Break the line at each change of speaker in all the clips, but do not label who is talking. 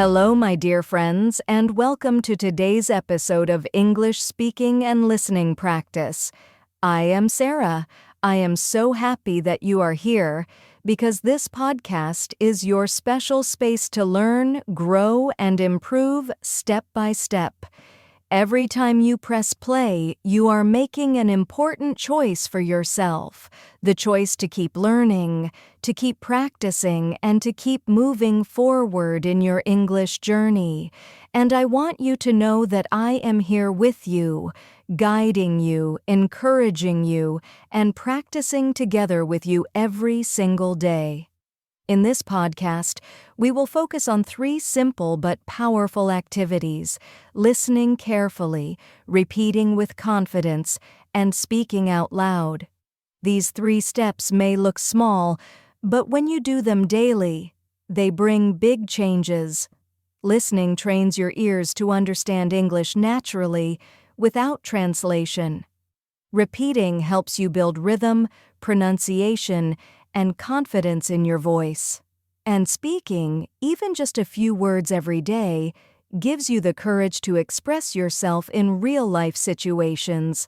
Hello, my dear friends, and welcome to today's episode of English Speaking and Listening Practice. I am Sarah. I am so happy that you are here because this podcast is your special space to learn, grow, and improve step by step. Every time you press play, you are making an important choice for yourself. The choice to keep learning, to keep practicing, and to keep moving forward in your English journey. And I want you to know that I am here with you, guiding you, encouraging you, and practicing together with you every single day. In this podcast, we will focus on 3 simple but powerful activities: listening carefully, repeating with confidence, and speaking out loud. These 3 steps may look small, but when you do them daily, they bring big changes. Listening trains your ears to understand English naturally, without translation. Repeating helps you build rhythm, pronunciation, and confidence in your voice. And speaking, even just a few words every day, gives you the courage to express yourself in real-life situations.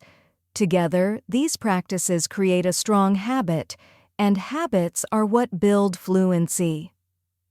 Together, these practices create a strong habit, and habits are what build fluency.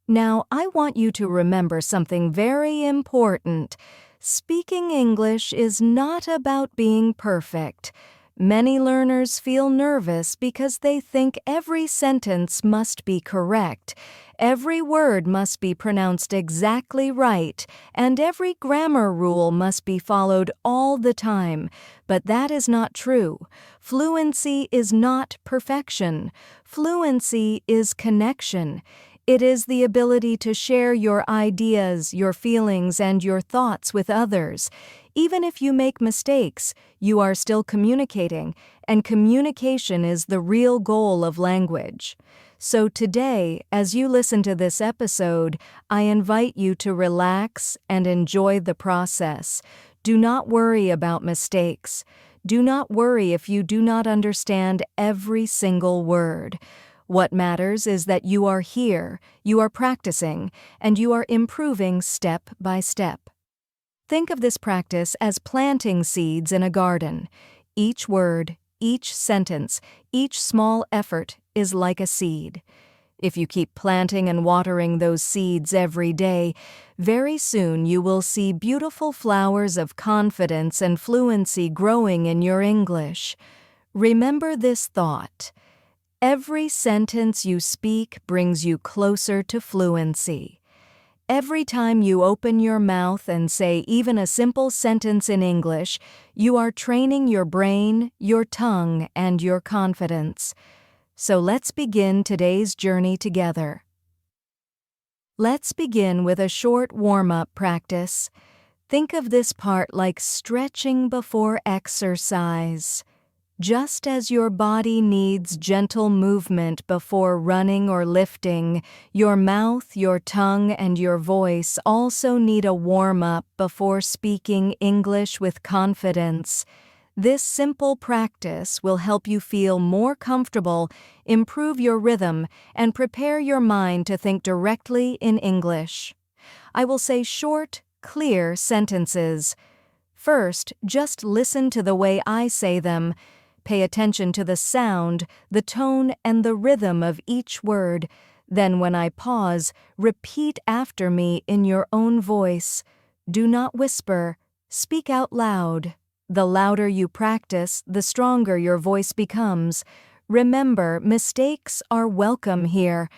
Now, I want you to remember something very important. Speaking English is not about being perfect. Many learners feel nervous because they think every sentence must be correct, every word must be pronounced exactly right, and every grammar rule must be followed all the time. But that is not true. Fluency is not perfection. Fluency is connection. It is the ability to share your ideas, your feelings, and your thoughts with others. Even if you make mistakes, you are still communicating, and communication is the real goal of language. So today, as you listen to this episode, I invite you to relax and enjoy the process. Do not worry about mistakes. Do not worry if you do not understand every single word. What matters is that you are here, you are practicing, and you are improving step by step. Think of this practice as planting seeds in a garden. Each word, each sentence, each small effort is like a seed. If you keep planting and watering those seeds every day, very soon you will see beautiful flowers of confidence and fluency growing in your English. Remember this thought: every sentence you speak brings you closer to fluency. Every time you open your mouth and say even a simple sentence in English, you are training your brain, your tongue, and your confidence. So let's begin today's journey together. Let's begin with a short warm-up practice. Think of this part like stretching before exercise. Just as your body needs gentle movement before running or lifting, your mouth, your tongue, and your voice also need a warm-up before speaking English with confidence. This simple practice will help you feel more comfortable, improve your rhythm, and prepare your mind to think directly in English. I will say short, clear sentences. First, just listen to the way I say them. Pay attention to the sound, the tone, and the rhythm of each word. Then when I pause, repeat after me in your own voice. Do not whisper. Speak out loud. The louder you practice, the stronger your voice becomes. Remember, mistakes are welcome here.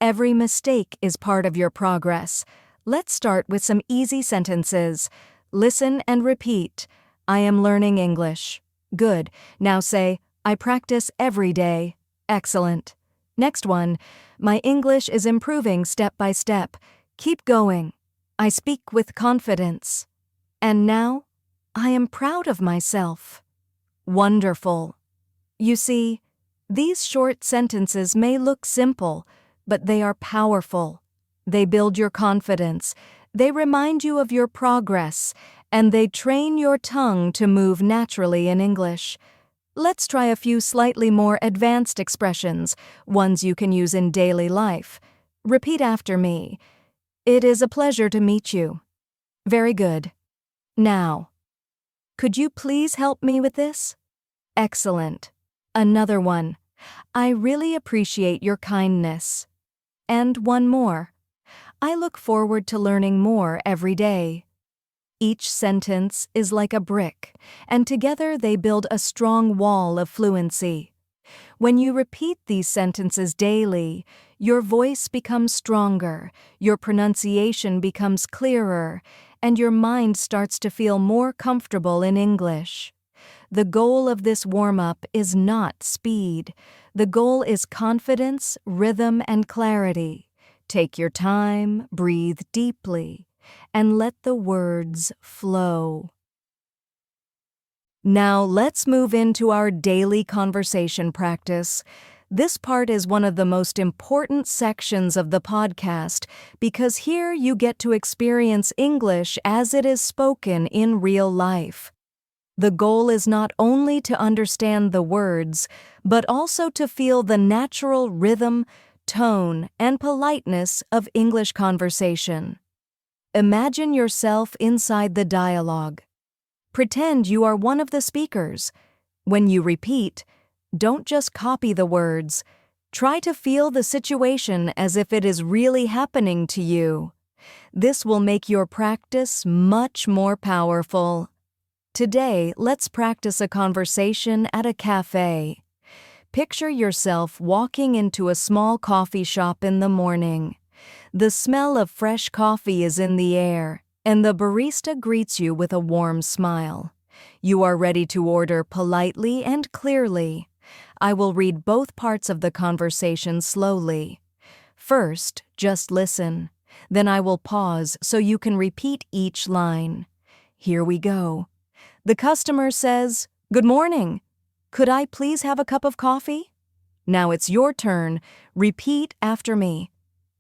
Every mistake is part of your progress. Let's start with some easy sentences. Listen and repeat. I am learning English. Good. Now say, I practice every day. Excellent. Next one. My English is improving step by step. Keep going. I speak with confidence. And now, I am proud of myself. Wonderful. You see, these short sentences may look simple, but they are powerful. They build your confidence. They remind you of your progress, and they train your tongue to move naturally in English. Let's try a few slightly more advanced expressions, ones you can use in daily life. Repeat after me. It is a pleasure to meet you. Very good. Now, could you please help me with this? Excellent. Another one. I really appreciate your kindness. And one more. I look forward to learning more every day. Each sentence is like a brick, and together they build a strong wall of fluency. When you repeat these sentences daily, your voice becomes stronger, your pronunciation becomes clearer, and your mind starts to feel more comfortable in English. The goal of this warm-up is not speed. The goal is confidence, rhythm, and clarity. Take your time, breathe deeply, and let the words flow. Now let's move into our daily conversation practice. This part is one of the most important sections of the podcast because here you get to experience English as it is spoken in real life. The goal is not only to understand the words, but also to feel the natural rhythm, tone, and politeness of English conversation. Imagine yourself inside the dialogue. Pretend you are one of the speakers. When you repeat, don't just copy the words. Try to feel the situation as if it is really happening to you. This will make your practice much more powerful. Today, let's practice a conversation at a cafe. Picture yourself walking into a small coffee shop in the morning. The smell of fresh coffee is in the air, and the barista greets you with a warm smile. You are ready to order politely and clearly. I will read both parts of the conversation slowly. First, just listen. Then I will pause so you can repeat each line. Here we go. The customer says, "Good morning. Could I please have a cup of coffee?" Now it's your turn. Repeat after me.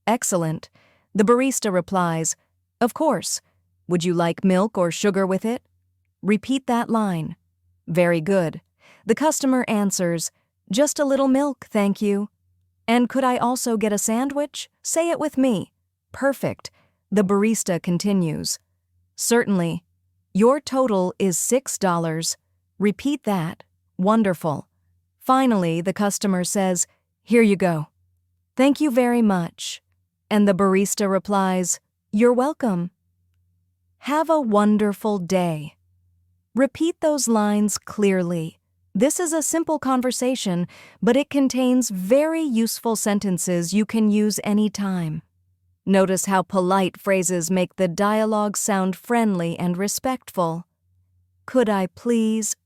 Excellent. The barista replies, "Of course. Would you like milk or sugar with it?" Repeat that line. Very good. The customer answers, "Just a little milk, thank you." And could I also get a sandwich? Say it with me. Perfect. The barista continues. Certainly. Your total is $6. Repeat that. Wonderful. Finally, the customer says, "Here you go." Thank you very much. And the barista replies, "You're welcome." Have a wonderful day. Repeat those lines clearly. This is a simple conversation, but it contains very useful sentences you can use anytime. Notice how polite phrases make the dialogue sound friendly and respectful. Could I please?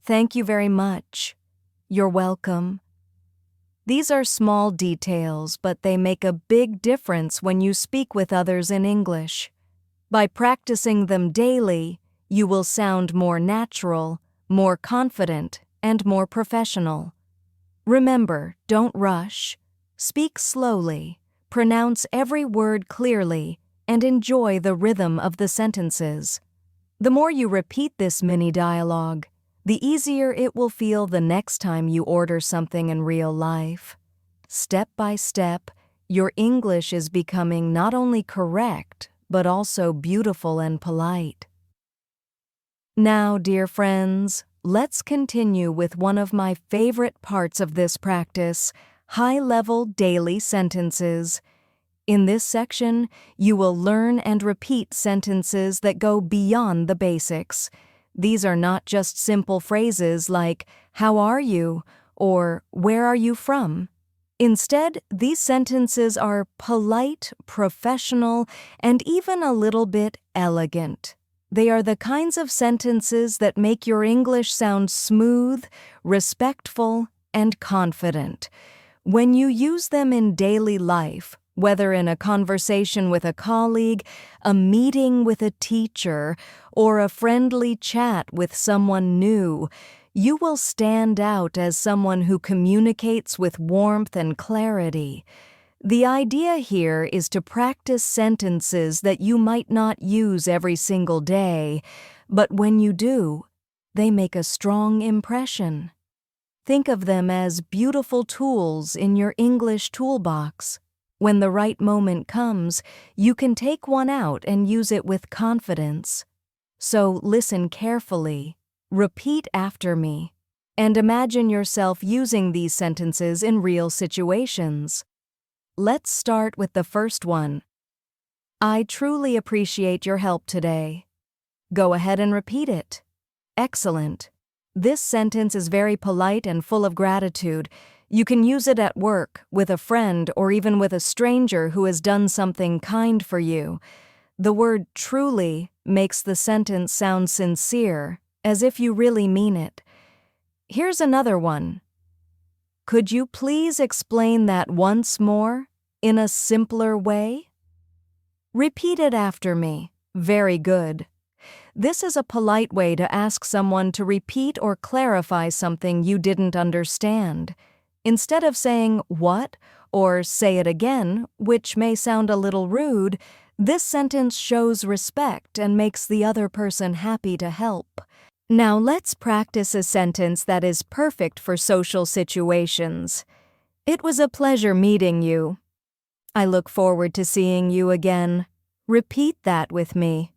Thank you very much. You're welcome. These are small details, but they make a big difference when you speak with others in English. By practicing them daily, you will sound more natural, more confident, and more professional. Remember, don't rush. Speak slowly, pronounce every word clearly, and enjoy the rhythm of the sentences. The more you repeat this mini dialogue, the easier it will feel the next time you order something in real life. Step by step, your English is becoming not only correct, but also beautiful and polite. Now, dear friends, let's continue with one of my favorite parts of this practice, high-level daily sentences. In this section, you will learn and repeat sentences that go beyond the basics. These are not just simple phrases like, "How are you?" or "Where are you from?" Instead, these sentences are polite, professional, and even a little bit elegant. They are the kinds of sentences that make your English sound smooth, respectful, and confident. When you use them in daily life, whether in a conversation with a colleague, a meeting with a teacher, or a friendly chat with someone new, you will stand out as someone who communicates with warmth and clarity. The idea here is to practice sentences that you might not use every single day, but when you do, they make a strong impression. Think of them as beautiful tools in your English toolbox. When the right moment comes, you can take one out and use it with confidence. So listen carefully, repeat after me, and imagine yourself using these sentences in real situations. Let's start with the first one. I truly appreciate your help today. Go ahead and repeat it. Excellent. This sentence is very polite and full of gratitude. You can use it at work, with a friend, or even with a stranger who has done something kind for you. The word truly makes the sentence sound sincere, as if you really mean it. Here's another one. Could you please explain that once more, in a simpler way? Repeat it after me. Very good. This is a polite way to ask someone to repeat or clarify something you didn't understand. Instead of saying what or say it again, which may sound a little rude, this sentence shows respect and makes the other person happy to help. Now let's practice a sentence that is perfect for social situations. It was a pleasure meeting you. I look forward to seeing you again. Repeat that with me.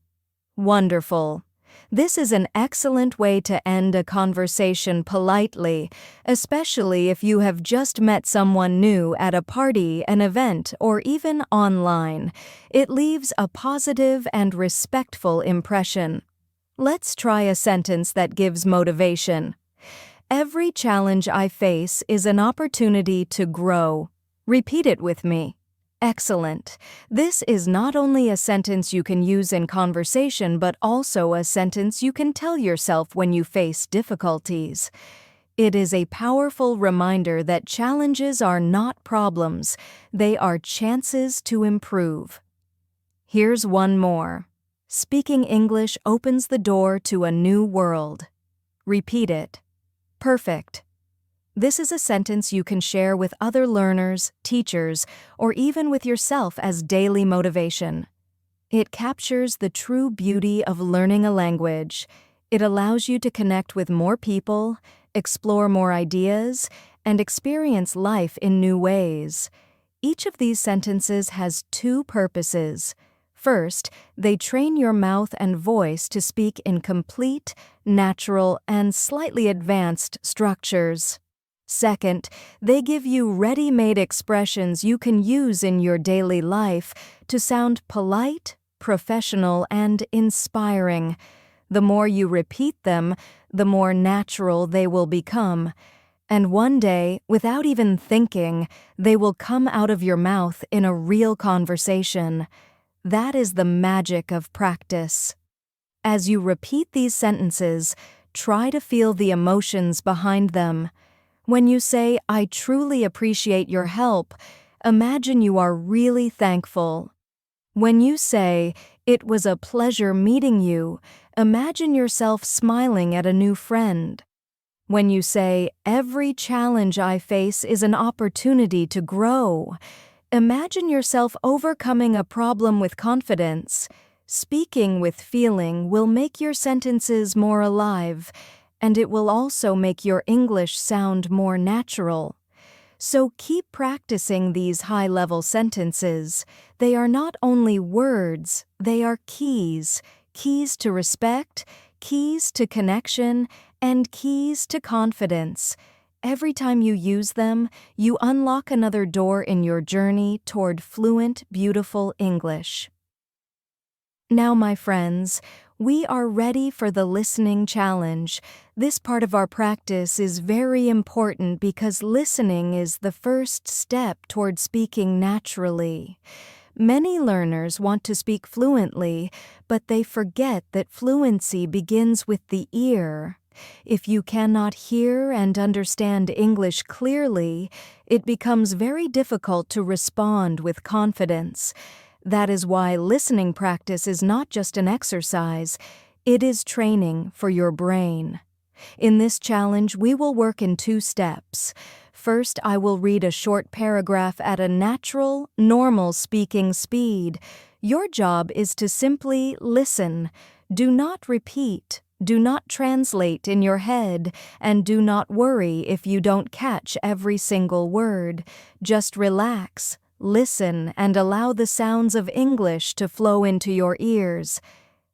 Wonderful. This is an excellent way to end a conversation politely, especially if you have just met someone new at a party, an event, or even online. It leaves a positive and respectful impression. Let's try a sentence that gives motivation. Every challenge I face is an opportunity to grow. Repeat it with me. Excellent. This is not only a sentence you can use in conversation, but also a sentence you can tell yourself when you face difficulties. It is a powerful reminder that challenges are not problems, they are chances to improve. Here's one more. Speaking English opens the door to a new world. Repeat it. Perfect. This is a sentence you can share with other learners, teachers, or even with yourself as daily motivation. It captures the true beauty of learning a language. It allows you to connect with more people, explore more ideas, and experience life in new ways. Each of these sentences has two purposes. First, they train your mouth and voice to speak in complete, natural, and slightly advanced structures. Second, they give you ready-made expressions you can use in your daily life to sound polite, professional, and inspiring. The more you repeat them, the more natural they will become. And one day, without even thinking, they will come out of your mouth in a real conversation. That is the magic of practice. As you repeat these sentences, try to feel the emotions behind them. When you say, I truly appreciate your help, imagine you are really thankful. When you say, it was a pleasure meeting you, imagine yourself smiling at a new friend. When you say, every challenge I face is an opportunity to grow, imagine yourself overcoming a problem with confidence. Speaking with feeling will make your sentences more alive, and it will also make your English sound more natural. So keep practicing these high-level sentences. They are not only words, they are keys. Keys to respect, keys to connection, and keys to confidence. Every time you use them, you unlock another door in your journey toward fluent, beautiful English. Now, my friends, we are ready for the listening challenge. This part of our practice is very important because listening is the first step toward speaking naturally. Many learners want to speak fluently, but they forget that fluency begins with the ear. If you cannot hear and understand English clearly, it becomes very difficult to respond with confidence. That is why listening practice is not just an exercise, it is training for your brain. In this challenge, we will work in 2 steps. First, I will read a short paragraph at a natural, normal speaking speed. Your job is to simply listen. Do not repeat. Do not translate in your head, and do not worry if you don't catch every single word. Just relax, Listen and allow the sounds of English to flow into your ears.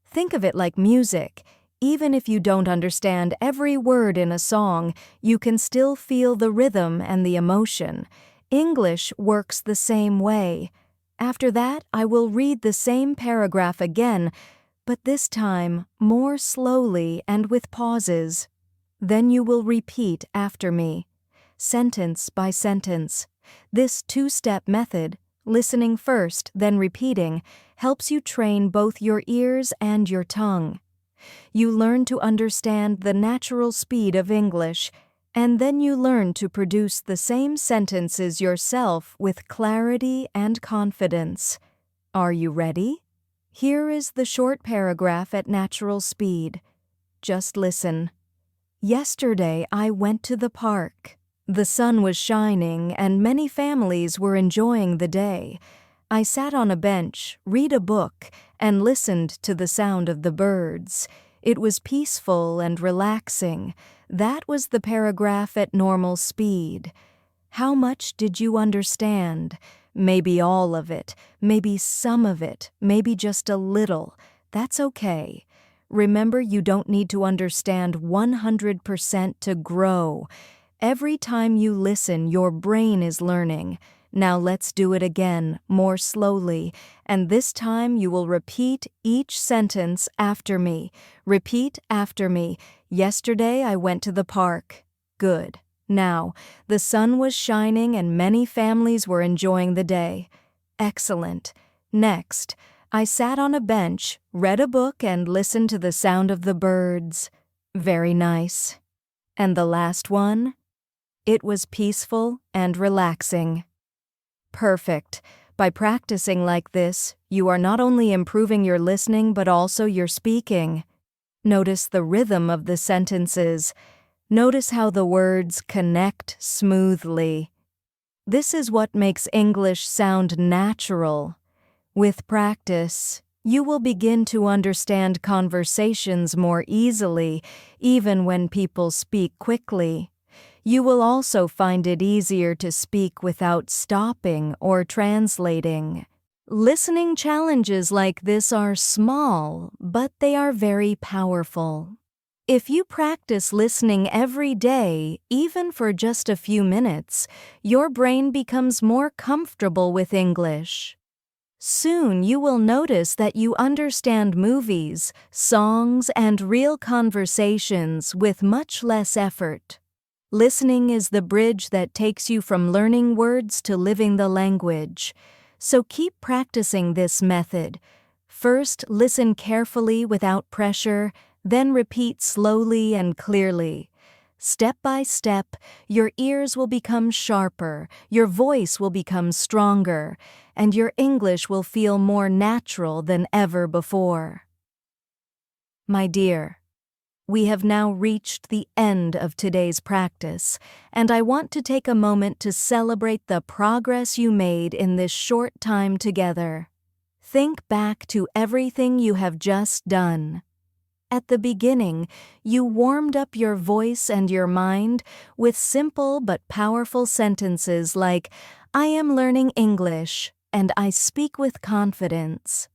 Think of it like music. Even if you don't understand every word in a song, you can still feel the rhythm and the emotion. English works the same way. After that, I will read the same paragraph again, but this time more slowly and with pauses. Then you will repeat after me, sentence by sentence. This two-step method, listening first, then repeating, helps you train both your ears and your tongue. You learn to understand the natural speed of English, and then you learn to produce the same sentences yourself with clarity and confidence. Are you ready? Here is the short paragraph at natural speed. Just listen. Yesterday I went to the park. The sun was shining and many families were enjoying the day. I sat on a bench, read a book, and listened to the sound of the birds. It was peaceful and relaxing. That was the paragraph at normal speed. How much did you understand? Maybe all of it, maybe some of it, maybe just a little. That's okay. Remember, you don't need to understand 100% to grow. Every time you listen, your brain is learning. Now let's do it again, more slowly, and this time you will repeat each sentence after me. Repeat after me. Yesterday I went to the park. Good. Now, the sun was shining and many families were enjoying the day. Excellent. Next, I sat on a bench, read a book, and listened to the sound of the birds. Very nice. And the last one? It was peaceful and relaxing. Perfect. By practicing like this, you are not only improving your listening but also your speaking. Notice the rhythm of the sentences. Notice how the words connect smoothly. This is what makes English sound natural. With practice, you will begin to understand conversations more easily, even when people speak quickly. You will also find it easier to speak without stopping or translating. Listening challenges like this are small, but they are very powerful. If you practice listening every day, even for just a few minutes, your brain becomes more comfortable with English. Soon you will notice that you understand movies, songs, and real conversations with much less effort. Listening is the bridge that takes you from learning words to living the language. So keep practicing this method. First, listen carefully without pressure, then repeat slowly and clearly. Step by step, your ears will become sharper, your voice will become stronger, and your English will feel more natural than ever before. My dear, we have now reached the end of today's practice, and I want to take a moment to celebrate the progress you made in this short time together. Think back to everything you have just done. At the beginning, you warmed up your voice and your mind with simple but powerful sentences like, "I am learning English, and I speak with confidence."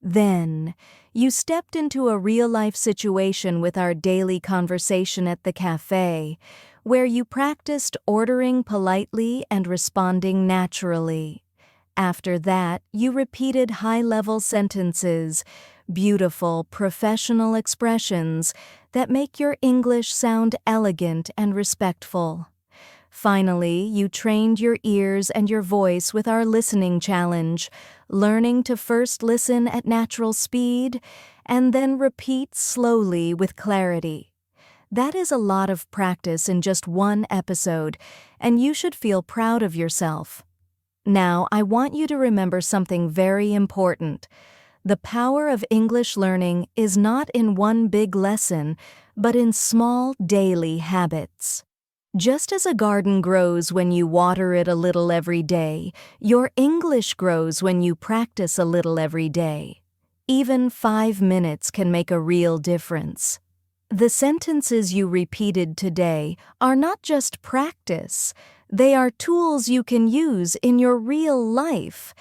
Then, you stepped into a real-life situation with our daily conversation at the cafe, where you practiced ordering politely and responding naturally. After that, you repeated high-level sentences, beautiful, professional expressions that make your English sound elegant and respectful. Finally, you trained your ears and your voice with our listening challenge, learning to first listen at natural speed and then repeat slowly with clarity. That is a lot of practice in just one episode, and you should feel proud of yourself. Now, I want you to remember something very important. The power of English learning is not in one big lesson, but in small daily habits. Just as a garden grows when you water it a little every day, your English grows when you practice a little every day. Even 5 minutes can make a real difference. The sentences you repeated today are not just practice, They are tools you can use in your real life.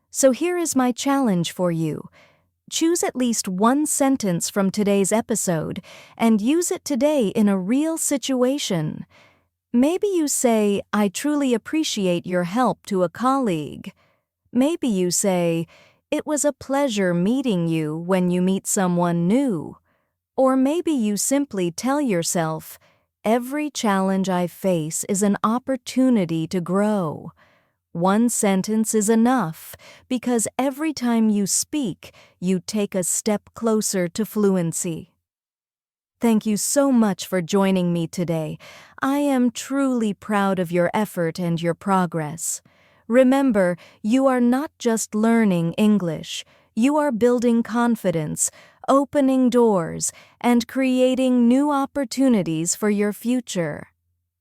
So here is my challenge for you. Choose at least one sentence from today's episode and use it today in a real situation. Maybe you say, "I truly appreciate your help," to a colleague. Maybe you say, "It was a pleasure meeting you," when you meet someone new. Or maybe you simply tell yourself, "Every challenge I face is an opportunity to grow." One sentence is enough, because every time you speak, you take a step closer to fluency. Thank you so much for joining me today. I am truly proud of your effort and your progress. Remember, you are not just learning English. You are building confidence, opening doors, and creating new opportunities for your future.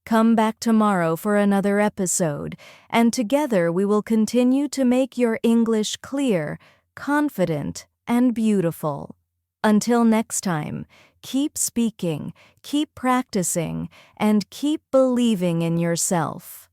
Come back tomorrow for another episode, and together we will continue to make your English clear, confident, and beautiful. Until next time, keep speaking, keep practicing, and keep believing in yourself.